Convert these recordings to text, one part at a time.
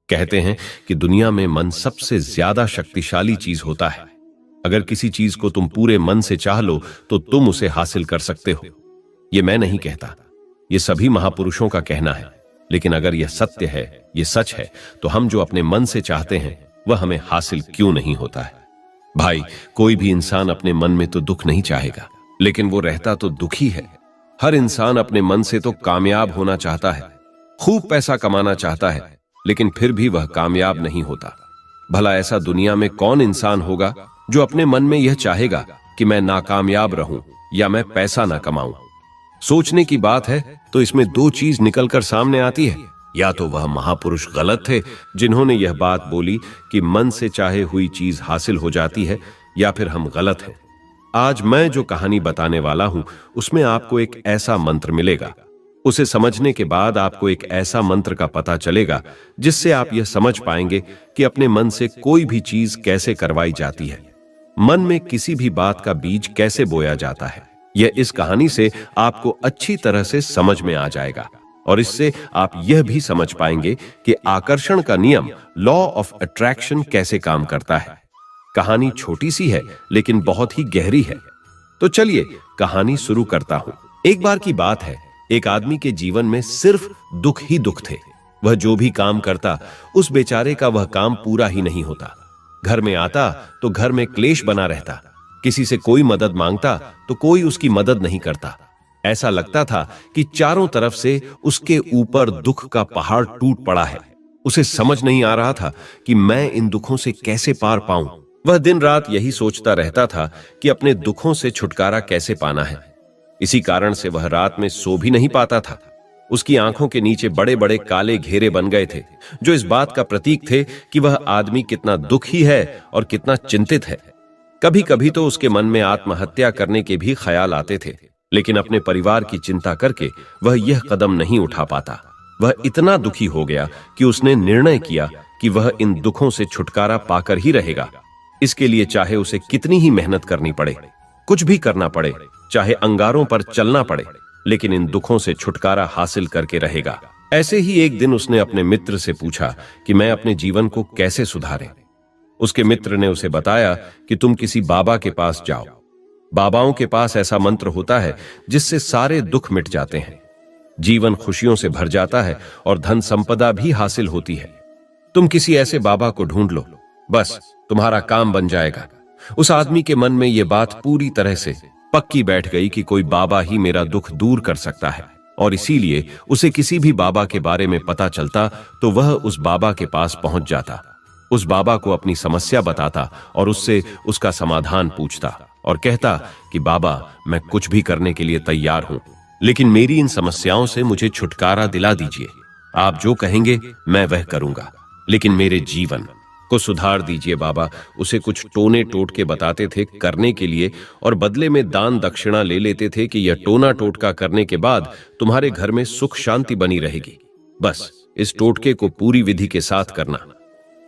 कहते हैं कि दुनिया में मन सबसे ज्यादा शक्तिशाली चीज होता है। अगर किसी चीज को तुम पूरे मन से चाह लो तो तुम उसे हासिल कर सकते हो। यह मैं नहीं कहता, यह सभी महापुरुषों का कहना है। लेकिन अगर यह सत्य है, यह सच है, तो हम जो अपने मन से चाहते हैं वह हमें हासिल क्यों नहीं होता है। भाई, कोई भी इंसान अपने मन में तो दुख नहीं चाहेगा, लेकिन वो रहता तो दुखी है। हर इंसान अपने मन से तो कामयाब होना चाहता है, खूब पैसा कमाना चाहता है, लेकिन फिर भी वह कामयाब नहीं होता। भला ऐसा दुनिया में कौन इंसान होगा जो अपने मन में यह चाहेगा कि मैं नाकामयाब रहूं या मैं पैसा ना कमाऊं। सोचने की बात है तो इसमें दो चीज निकलकर सामने आती है। या तो वह महापुरुष गलत थे जिन्होंने यह बात बोली कि मन से चाहे हुई चीज हासिल हो जाती है, या फिर हम गलत हैं। आज मैं जो कहानी बताने वाला हूं उसमें आपको एक ऐसा मंत्र मिलेगा। उसे समझने के बाद आपको एक ऐसा मंत्र का पता चलेगा जिससे आप यह समझ पाएंगे कि अपने मन से कोई भी चीज कैसे करवाई जाती है, मन में किसी भी बात का बीज कैसे बोया जाता है। यह इस कहानी से आपको अच्छी तरह से समझ में आ जाएगा, और इससे आप यह भी समझ पाएंगे कि आकर्षण का नियम, लॉ ऑफ अट्रैक्शन, कैसे काम करता है। कहानी छोटी सी है लेकिन बहुत ही गहरी है। तो चलिए कहानी शुरू करता हूं। एक बार की बात है, एक आदमी के जीवन में सिर्फ दुख ही दुख थे। वह जो भी काम करता उस बेचारे का वह काम पूरा ही नहीं होता। घर में आता तो घर में क्लेश बना रहता, किसी से कोई मदद मांगता तो कोई उसकी मदद नहीं करता। ऐसा लगता था कि चारों तरफ से उसके ऊपर दुख का पहाड़ टूट पड़ा है। उसे समझ नहीं आ रहा था कि मैं इन दुखों से कैसे पार पाऊं। वह दिन रात यही सोचता रहता था कि अपने दुखों से छुटकारा कैसे पाना है। इसी कारण से वह रात में सो भी नहीं पाता था। उसकी आंखों के नीचे बड़े बड़े काले घेरे बन गए थे, जो इस बात का प्रतीक थे कि वह आदमी कितना दुखी है और कितना चिंतित है। कभी कभी तो उसके मन में आत्महत्या करने के भी ख्याल आते थे, लेकिन अपने परिवार की चिंता करके वह यह कदम नहीं उठा पाता। वह इतना दुखी हो गया कि उसने निर्णय किया कि वह इन दुखों से छुटकारा पाकर ही रहेगा। इसके लिए चाहे उसे कितनी ही मेहनत करनी पड़े, कुछ भी करना पड़े, चाहे अंगारों पर चलना पड़े, लेकिन इन दुखों से छुटकारा हासिल करके रहेगा। ऐसे ही एक दिन उसने अपने मित्र से पूछा कि मैं अपने जीवन को कैसे सुधारें। उसके मित्र ने उसे बताया कि तुम किसी बाबा के पास जाओ। बाबाओं के पास ऐसा मंत्र होता है जिससे सारे दुख मिट जाते हैं, जीवन खुशियों से भर जाता है और धन संपदा भी हासिल होती है। तुम किसी ऐसे बाबा को ढूंढ लो, बस तुम्हारा काम बन जाएगा। उस आदमी के मन में यह बात पूरी तरह से पक्की बैठ गई कि कोई बाबा ही मेरा दुख दूर कर सकता है, और इसीलिए उसे किसी भी बाबा के बारे में पता चलता तो वह उस बाबा के पास पहुंच जाता, उस बाबा को अपनी समस्या बताता और उससे उसका समाधान पूछता और कहता कि बाबा, मैं कुछ भी करने के लिए तैयार हूं, लेकिन मेरी इन समस्याओं से मुझे छुटकारा दिला दीजिए। आप जो कहेंगे मैं वह करूंगा, लेकिन मेरे जीवन को सुधार दीजिए बाबा। उसे कुछ टोने टोटके बताते थे करने के लिए, और बदले में दान दक्षिणा ले लेते थे कि यह टोना टोटका करने के बाद तुम्हारे घर में सुख शांति बनी रहेगी। बस इस टोटके को पूरी विधि के साथ करना।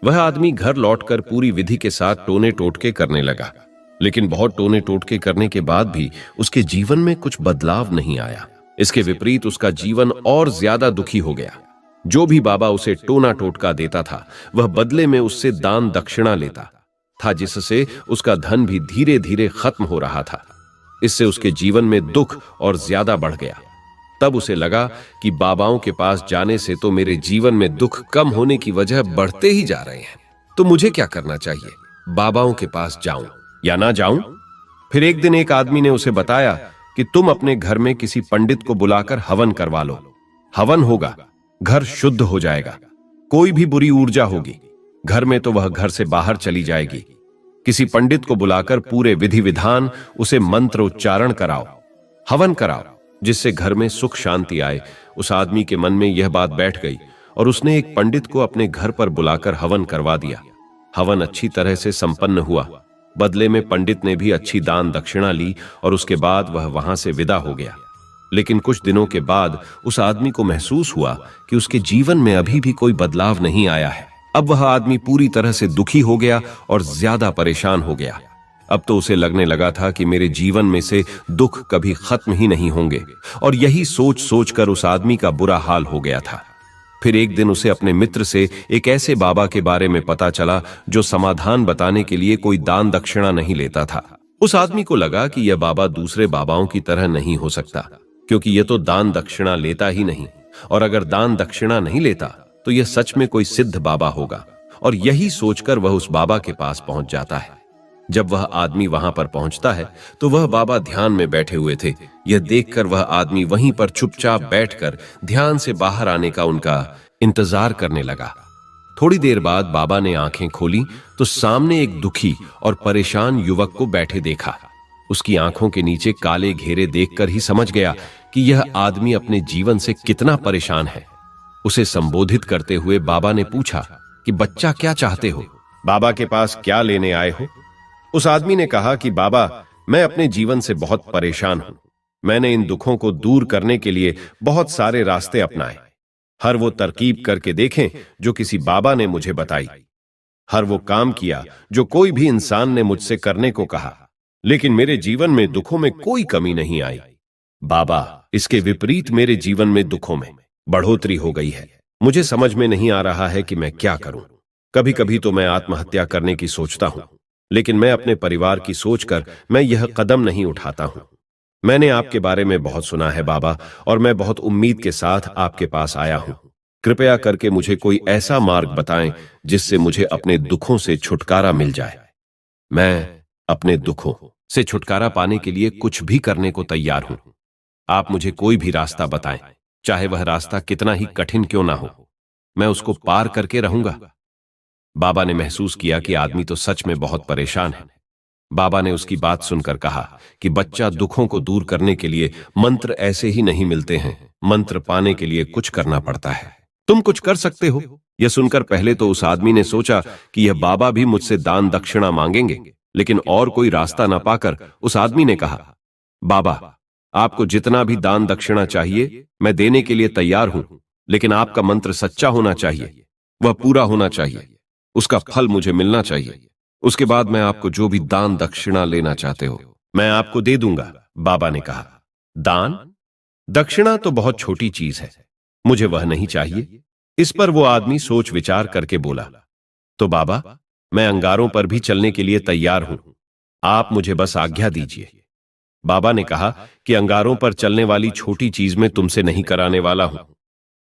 वह आदमी घर लौटकर पूरी विधि के साथ टोने टोटके करने लगा, लेकिन बहुत टोने टोटके करने के बाद भी उसके जीवन में कुछ बदलाव नहीं आया। इसके विपरीत उसका जीवन और ज्यादा दुखी हो गया। जो भी बाबा उसे टोना टोटका देता था वह बदले में उससे दान दक्षिणा लेता था, जिससे उसका धन भी धीरे धीरे खत्म हो रहा था। इससे उसके जीवन में दुख और ज्यादा बढ़ गया। तब उसे लगा कि बाबाओं के पास जाने से तो मेरे जीवन में दुख कम होने की वजह बढ़ते ही जा रहे हैं, तो मुझे क्या करना चाहिए? बाबाओं के पास जाऊं या ना जाऊं? फिर एक दिन एक आदमी ने उसे बताया कि तुम अपने घर में किसी पंडित को बुलाकर हवन करवा लो। हवन होगा, घर शुद्ध हो जाएगा, कोई भी बुरी ऊर्जा होगी घर में तो वह घर से बाहर चली जाएगी। किसी पंडित को बुलाकर पूरे विधि विधान उसे मंत्र उच्चारण कराओ, हवन कराओ, जिससे घर में सुख शांति आए। उस आदमी के मन में यह बात बैठ गई और उसने एक पंडित को अपने घर पर बुलाकर हवन करवा दिया। हवन अच्छी तरह से संपन्न हुआ। बदले में पंडित ने भी अच्छी दान दक्षिणा ली और उसके बाद वह वहां से विदा हो गया। लेकिन कुछ दिनों के बाद उस आदमी को महसूस हुआ कि उसके जीवन में अभी भी कोई बदलाव नहीं आया है। अब वह आदमी पूरी तरह से दुखी हो गया और ज्यादा परेशान हो गया। अब तो उसे लगने लगा था कि मेरे जीवन में से दुख कभी खत्म ही नहीं होंगे, और यही सोच सोचकर उस आदमी का बुरा हाल हो गया था। फिर एक दिन उसे अपने मित्र से एक ऐसे बाबा के बारे में पता चला जो समाधान बताने के लिए कोई दान दक्षिणा नहीं लेता था। उस आदमी को लगा कि यह बाबा दूसरे बाबाओं की तरह नहीं हो सकता, क्योंकि यह तो दान दक्षिणा लेता ही नहीं, और अगर दान दक्षिणा नहीं लेता तो यह सच में कोई सिद्ध बाबा होगा। और यही सोचकर वह उस बाबा के पास पहुंच जाता है। जब वह आदमी वहां पर पहुंचता है तो वह बाबा ध्यान में बैठे हुए थे। यह देखकर वह आदमी वहीं पर चुपचाप बैठकर ध्यान से बाहर आने का उनका इंतजार करने लगा। थोड़ी देर बाद बाबा ने आंखें खोली तो सामने एक दुखी और परेशान युवक को बैठे देखा। उसकी आंखों के नीचे काले घेरे देखकर ही समझ गया कि यह आदमी अपने जीवन से कितना परेशान है। उसे संबोधित करते हुए बाबा ने पूछा कि बच्चा, क्या चाहते हो? बाबा के पास क्या लेने आए हो? उस आदमी ने कहा कि बाबा, मैं अपने जीवन से बहुत परेशान हूं। मैंने इन दुखों को दूर करने के लिए बहुत सारे रास्ते अपनाए। हर वो तरकीब करके देखें जो किसी बाबा ने मुझे बताई। हर वो काम किया जो कोई भी इंसान ने मुझसे करने को कहा, लेकिन मेरे जीवन में दुखों में कोई कमी नहीं आई। बाबा, इसके विपरीत मेरे जीवन में दुखों में बढ़ोतरी हो गई है। मुझे समझ में नहीं आ रहा है कि मैं क्या करूं। कभी कभी तो मैं आत्महत्या करने की सोचता हूं, लेकिन मैं अपने परिवार की सोचकर मैं यह कदम नहीं उठाता हूं। मैंने आपके बारे में बहुत सुना है बाबा, और मैं बहुत उम्मीद के साथ आपके पास आया हूं। कृपया करके मुझे कोई ऐसा मार्ग बताएं जिससे मुझे अपने दुखों से छुटकारा मिल जाए। मैं अपने दुखों से छुटकारा पाने के लिए कुछ भी करने को तैयार हूं। आप मुझे कोई भी रास्ता बताएं, चाहे वह रास्ता कितना ही कठिन क्यों ना हो। मैं उसको पार करके रहूंगा। बाबा ने महसूस किया कि आदमी तो सच में बहुत परेशान है। बाबा ने उसकी बात सुनकर कहा कि बच्चा, दुखों को दूर करने के लिए मंत्र ऐसे ही नहीं मिलते हैं। मंत्र पाने के लिए कुछ करना पड़ता है। तुम कुछ कर सकते हो। यह सुनकर पहले तो उस आदमी ने सोचा कि यह बाबा भी मुझसे दान दक्षिणा मांगेंगे, लेकिन और कोई रास्ता न पाकर उस आदमी ने कहा, बाबा, आपको जितना भी दान दक्षिणा चाहिए मैं देने के लिए तैयार हूं, लेकिन आपका मंत्र सच्चा होना चाहिए, वह पूरा होना चाहिए, उसका फल मुझे मिलना चाहिए। उसके बाद मैं आपको जो भी दान दक्षिणा लेना चाहते हो मैं आपको दे दूंगा। बाबा ने कहा, दान दक्षिणा तो बहुत छोटी चीज है, मुझे वह नहीं चाहिए। इस पर वो आदमी सोच विचार करके बोला, तो बाबा, मैं अंगारों पर भी चलने के लिए तैयार हूं, आप मुझे बस आज्ञा दीजिए। बाबा ने कहा कि अंगारों पर चलने वाली छोटी चीज में तुमसे नहीं कराने वाला हूं।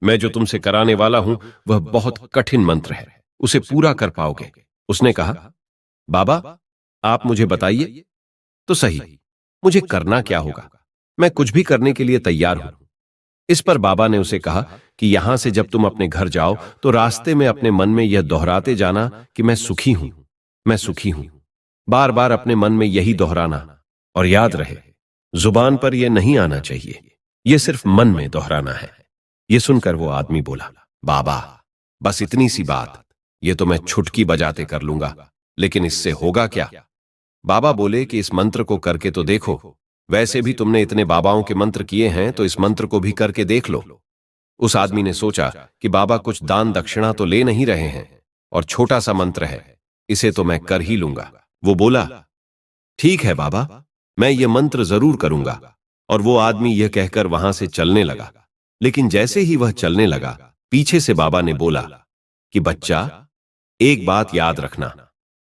मैं जो तुमसे कराने वाला हूं वह बहुत कठिन मंत्र है, उसे पूरा कर पाओगे। उसने कहा, बाबा, आप मुझे बताइए तो सही, मुझे करना क्या होगा? मैं कुछ भी करने के लिए तैयार हूं। इस पर बाबा ने उसे कहा कि यहां से जब तुम अपने घर जाओ तो रास्ते में अपने मन में यह दोहराते जाना कि मैं सुखी हूं, मैं सुखी हूं। बार बार अपने मन में यही दोहराना, और याद रहे, जुबान पर यह नहीं आना चाहिए, यह सिर्फ मन में दोहराना है। यह सुनकर वो आदमी बोला, बाबा, बस इतनी सी बात, यह तो मैं छुटकी बजाते कर लूंगा, लेकिन इससे होगा क्या? बाबा बोले कि इस मंत्र को करके तो देखो। वैसे भी तुमने इतने बाबाओं के मंत्र किए हैं, तो इस मंत्र को भी करके देख लो। उस आदमी ने सोचा कि बाबा कुछ दान दक्षिणा तो ले नहीं रहे हैं, और छोटा सा मंत्र है, इसे तो मैं कर ही लूंगा। वो बोला, ठीक है बाबा, मैं ये मंत्र जरूर करूंगा। और वो आदमी यह कहकर वहां से चलने लगा। लेकिन जैसे ही वह चलने लगा, पीछे से बाबा ने बोला कि बच्चा, एक बात याद रखना,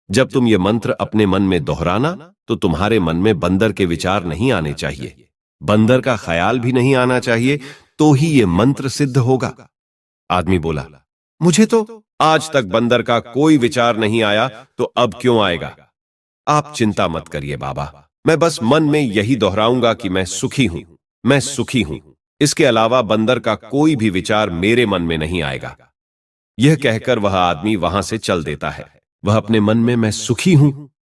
जब तुम ये मंत्र अपने मन में दोहराना तो तुम्हारे मन में बंदर के विचार नहीं आने चाहिए, बंदर का ख्याल भी नहीं आना चाहिए, तो ही ये मंत्र सिद्ध होगा। आदमी बोला, मुझे तो आज तक बंदर का कोई विचार नहीं आया, तो अब क्यों आएगा? आप चिंता मत करिए बाबा, मैं बस मन में यही दोहराऊंगा कि मैं सुखी हूं, मैं सुखी हूं। इसके अलावा बंदर का कोई भी विचार मेरे मन में नहीं आएगा। यह कहकर वह आदमी वहां से चल देता है। वह अपने मन में मैं सुखी हूं,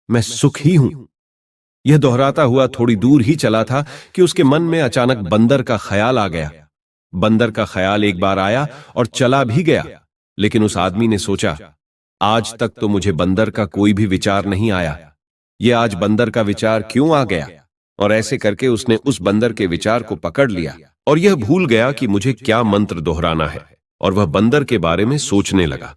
मैं सुखी हूं, यह दोहराता हुआ थोड़ी दूर ही चला था कि उसके मन में अचानक बंदर का ख्याल आ गया। बंदर का ख्याल एक बार आया और चला भी गया, लेकिन उस आदमी ने सोचा, आज तक तो मुझे बंदर का कोई भी विचार नहीं आया, यह आज बंदर का विचार क्यों आ गया? और ऐसे करके उसने उस बंदर के विचार को पकड़ लिया और यह भूल गया कि मुझे क्या मंत्र दोहराना है, और वह बंदर के बारे में सोचने लगा।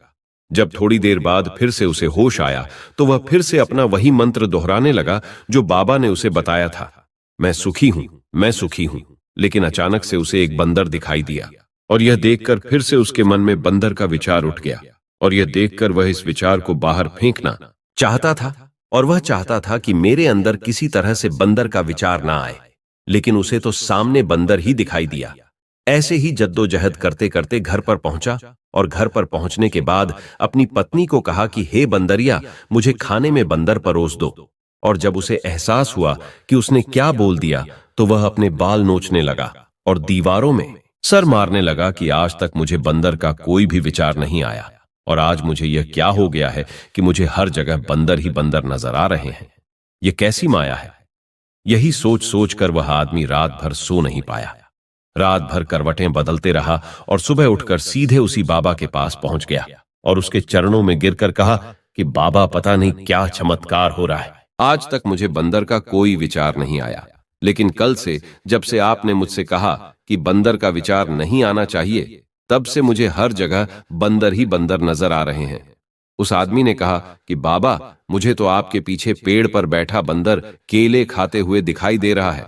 जब थोड़ी देर बाद फिर से उसे होश आया तो वह फिर से अपना वही मंत्र दोहराने लगा जो बाबा ने उसे बताया था, मैं सुखी हूं, मैं सुखी हूं। लेकिन अचानक से उसे एक बंदर दिखाई दिया। और यह देखकर फिर से उसके मन में बंदर का विचार उठ गया, और यह देखकर वह इस विचार को बाहर फेंकना चाहता था, और वह चाहता था कि मेरे अंदर किसी तरह से बंदर का विचार ना आए। लेकिन उसे तो सामने बंदर ही दिखाई दिया। ऐसे ही जद्दोजहद करते करते घर पर पहुंचा, और घर पर पहुंचने के बाद अपनी पत्नी को कहा कि हे बंदरिया, मुझे खाने में बंदर परोस दो। और जब उसे एहसास हुआ कि उसने क्या बोल दिया, तो वह अपने बाल नोचने लगा और दीवारों में सर मारने लगा कि आज तक मुझे बंदर का कोई भी विचार नहीं आया, और आज मुझे यह क्या हो गया है कि मुझे हर जगह बंदर ही बंदर नजर आ रहे हैं। यह कैसी माया है। यही सोच सोच कर वह आदमी रात भर सो नहीं पाया। रात भर करवटें बदलते रहा और सुबह उठकर सीधे उसी बाबा के पास पहुंच गया और उसके चरणों में गिरकर कहा कि बाबा, पता नहीं क्या चमत्कार हो रहा है। आज तक मुझे बंदर का कोई विचार नहीं आया, लेकिन कल से जब से आपने मुझसे कहा कि बंदर का विचार नहीं आना चाहिए, तब से मुझे हर जगह बंदर ही बंदर नजर आ रहे हैं। उस आदमी ने कहा कि बाबा, मुझे तो आपके पीछे पेड़ पर बैठा बंदर केले खाते हुए दिखाई दे रहा है।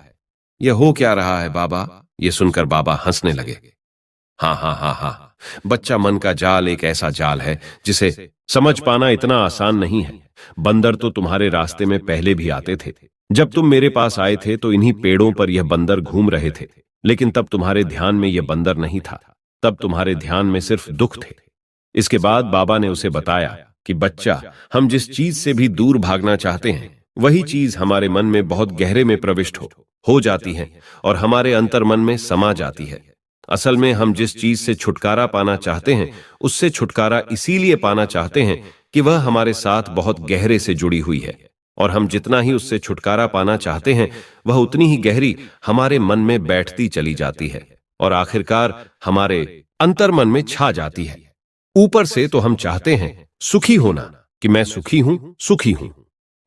यह हो क्या रहा है बाबा? यह सुनकर बाबा हंसने लगे। हाँ हाँ हाँ हाँ, बच्चा, मन का जाल एक ऐसा जाल है जिसे समझ पाना इतना आसान नहीं है। बंदर तो तुम्हारे रास्ते में पहले भी आते थे। जब तुम मेरे पास आए थे तो इन्हीं पेड़ों पर यह बंदर घूम रहे थे, लेकिन तब तुम्हारे ध्यान में यह बंदर नहीं था। तब तुम्हारे ध्यान में सिर्फ दुख थे। इसके बाद बाबा ने उसे बताया कि बच्चा, हम जिस चीज से भी दूर भागना चाहते हैं, वही चीज हमारे मन में बहुत गहरे में प्रविष्ट हो जाती है और हमारे अंतर मन में समा जाती है। असल में हम जिस चीज से छुटकारा पाना चाहते हैं, उससे छुटकारा इसीलिए पाना चाहते हैं कि वह हमारे साथ बहुत गहरे से जुड़ी हुई है, और हम जितना ही उससे छुटकारा पाना चाहते हैं, वह उतनी ही गहरी हमारे मन में बैठती चली जाती है और आखिरकार हमारे अंतर मन में छा जाती है। ऊपर से तो हम चाहते हैं सुखी होना, कि मैं सुखी हूं, सुखी हूं।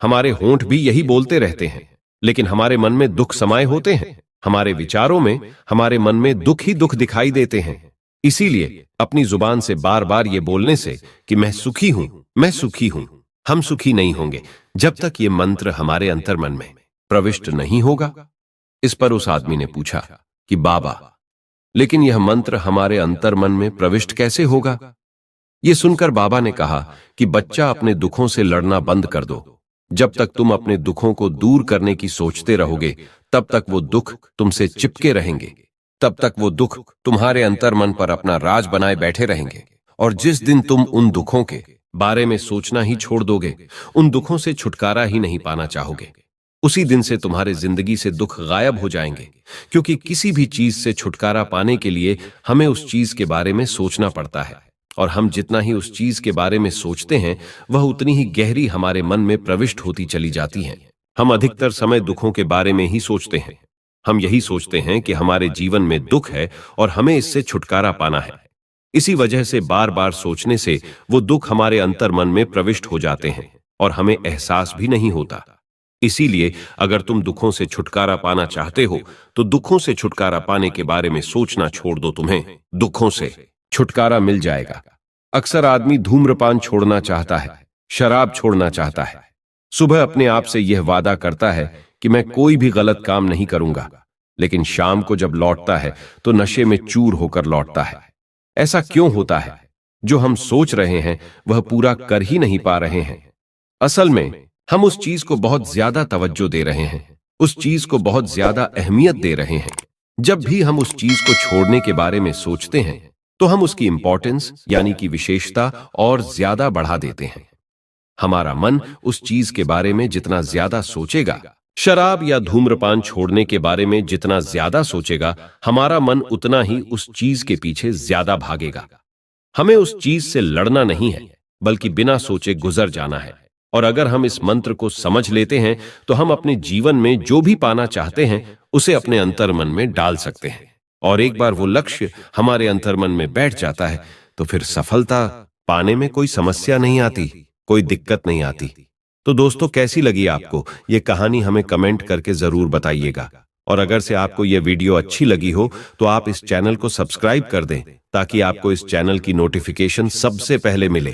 हमारे होंठ भी यही बोलते रहते हैं, लेकिन हमारे मन में दुख समाये होते हैं। हमारे विचारों में, हमारे मन में दुख ही दुख दिखाई देते हैं। इसीलिए अपनी जुबान से बार बार ये बोलने से कि मैं सुखी हूं, मैं सुखी हूं, हम सुखी नहीं होंगे जब तक ये मंत्र हमारे अंतर मन में प्रविष्ट नहीं होगा। इस पर उस आदमी ने पूछा कि बाबा, लेकिन यह मंत्र हमारे अंतर मन में प्रविष्ट कैसे होगा? यह सुनकर बाबा ने कहा कि बच्चा, अपने दुखों से लड़ना बंद कर दो। जब तक तुम अपने दुखों को दूर करने की सोचते रहोगे, तब तक वो दुख तुमसे चिपके रहेंगे। तब तक वो दुख तुम्हारे अंतर मन पर अपना राज बनाए बैठे रहेंगे, और जिस दिन तुम उन दुखों के बारे में सोचना ही छोड़ दोगे, उन दुखों से छुटकारा ही नहीं पाना चाहोगे, उसी दिन से तुम्हारे जिंदगी से दुख गायब हो जाएंगे। क्योंकि किसी भी चीज से छुटकारा पाने के लिए हमें उस चीज के बारे में सोचना पड़ता है, और हम जितना ही उस चीज के बारे में सोचते हैं, वह उतनी ही गहरी हमारे मन में प्रविष्ट होती चली जाती है। हम अधिकतर समय दुखों के बारे में ही सोचते हैं। हम यही सोचते हैं कि हमारे जीवन में दुख है और हमें इससे छुटकारा पाना है। इसी वजह से बार बार सोचने से वो दुख हमारे अंतर मन में प्रविष्ट हो जाते हैं और हमें एहसास भी नहीं होता। इसीलिए अगर तुम दुखों से छुटकारा पाना चाहते हो, तो दुखों से छुटकारा पाने के बारे में सोचना छोड़ दो। तुम्हें दुखों से छुटकारा मिल जाएगा। अक्सर आदमी धूम्रपान छोड़ना चाहता है, शराब छोड़ना चाहता है, सुबह अपने आप से यह वादा करता है कि मैं कोई भी गलत काम नहीं करूंगा, लेकिन शाम को जब लौटता है तो नशे में चूर होकर लौटता है। ऐसा क्यों होता है? जो हम सोच रहे हैं वह पूरा कर ही नहीं पा रहे हैं। असल में हम उस चीज को बहुत ज्यादा तवज्जो दे रहे हैं, उस चीज को बहुत ज्यादा अहमियत दे रहे हैं। जब भी हम उस चीज को छोड़ने के बारे में सोचते हैं, तो हम उसकी इंपॉर्टेंस यानी कि विशेषता और ज्यादा बढ़ा देते हैं। हमारा मन उस चीज के बारे में जितना ज्यादा सोचेगा, शराब या धूम्रपान छोड़ने के बारे में जितना ज्यादा सोचेगा, हमारा मन उतना ही उस चीज के पीछे ज्यादा भागेगा। हमें उस चीज से लड़ना नहीं है, बल्कि बिना सोचे गुजर जाना है। और अगर हम इस मंत्र को समझ लेते हैं, तो हम अपने जीवन में जो भी पाना चाहते हैं, उसे अपने अंतर मन में डाल सकते हैं। और एक बार वो लक्ष्य हमारे अंतर मन में बैठ जाता है, तो फिर सफलता पाने में कोई समस्या नहीं आती, कोई दिक्कत नहीं आती। तो दोस्तों, कैसी लगी आपको ये कहानी? हमें कमेंट करके जरूर बताइएगा। और अगर से आपको ये वीडियो अच्छी लगी हो, तो आप इस चैनल को सब्सक्राइब कर दें, ताकि आपको इस चैनल की नोटिफिकेशन सबसे पहले मिले।